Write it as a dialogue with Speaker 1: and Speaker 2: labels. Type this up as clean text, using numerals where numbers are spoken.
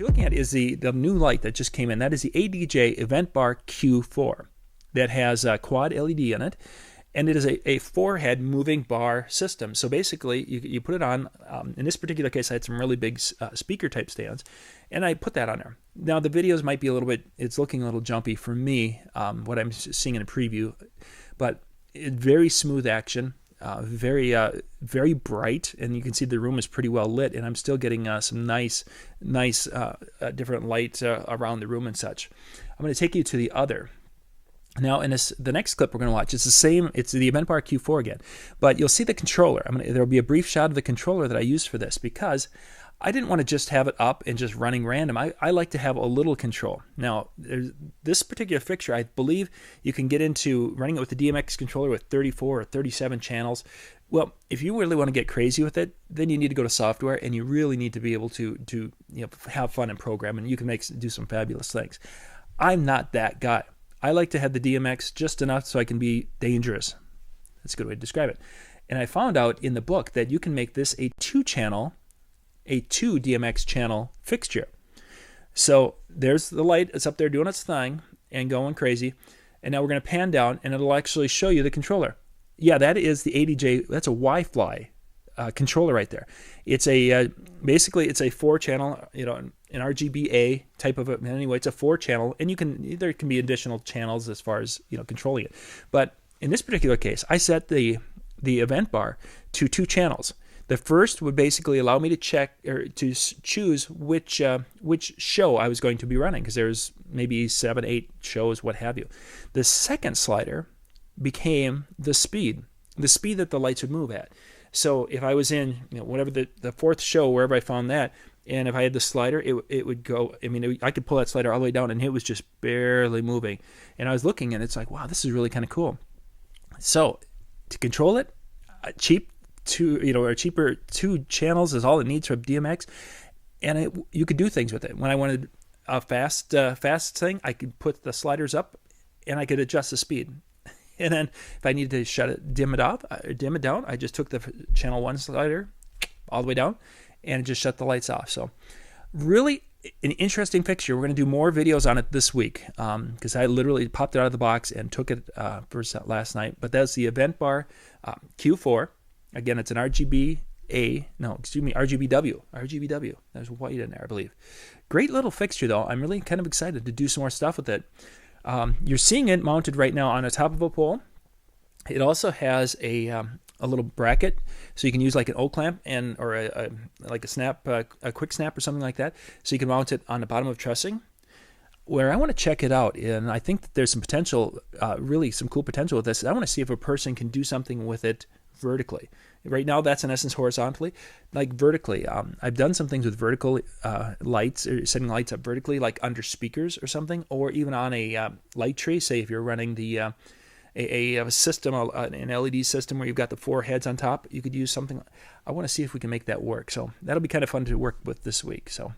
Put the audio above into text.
Speaker 1: you're looking at is the new light that just came in. That is the ADJ Event Bar Q4 that has a quad LED in it, and it is a four-head moving bar system. So basically, you put it on. In this particular case, I had some really big speaker-type stands, and I put that on there. Now, the videos might be a little bit, it's looking a little jumpy for me, what I'm seeing in a preview, but very smooth action. Very bright, and you can see the room is pretty well lit, and I'm still getting some nice different light around the room and such. I'm going to take you to the other. Now, in the next clip we're going to watch, it's the same. It's the Event Bar Q4 again, but you'll see the controller. There will be a brief shot of the controller that I used for this because I didn't want to just have it up and just running random. I like to have a little control. Now, this particular fixture, I believe you can get into running it with the DMX controller with 34 or 37 channels. Well, if you really want to get crazy with it, then you need to go to software, and you really need to be able to have fun and program, and you can do some fabulous things. I'm not that guy. I like to have the DMX just enough so I can be dangerous. That's a good way to describe it. And I found out in the book that you can make this a two DMX channel fixture. So there's the light. It's up there doing its thing and going crazy. And now we're going to pan down, and it'll actually show you the controller. Yeah, that is the ADJ. That's a Wi-Fi controller right there. It's basically it's a 4-channel, an RGBA type of it. Anyway, it's a 4-channel, and there can be additional channels as far as controlling it. But in this particular case, I set the event bar to 2 channels. The first would basically allow me to choose which show I was going to be running, because there's maybe 7, 8 shows, what have you. The second slider became the speed that the lights would move at. So if I was in whatever the 4th show, wherever I found that, and if I had the slider, it would go. I could pull that slider all the way down, and it was just barely moving. And I was looking, and it's like, wow, this is really kind of cool. So to control it, cheaper 2 channels is all it needs from DMX, and you could do things with it. When I wanted a fast thing, I could put the sliders up, and I could adjust the speed. And then if I needed to dim it down, I just took the channel 1 slider all the way down and just shut the lights off. So really an interesting fixture. We're going to do more videos on it this week because I literally popped it out of the box and took it last night. But that's the Event Bar Q4. Again, it's an RGBW. There's white in there, I believe. Great little fixture, though. I'm really kind of excited to do some more stuff with it. You're seeing it mounted right now on the top of a pole. It also has a little bracket, so you can use like an O-clamp or a snap, a quick snap or something like that. So you can mount it on the bottom of trussing. Where I want to check it out, and I think that there's some potential, really some cool potential with this. I want to see if a person can do something with it vertically. Right now, that's in essence horizontally. Like vertically, I've done some things with vertical lights, or setting lights up vertically, like under speakers or something, or even on a light tree. Say if you're running a system, an LED system where you've got the 4 heads on top, you could use something. I want to see if we can make that work. So that'll be kind of fun to work with this week. So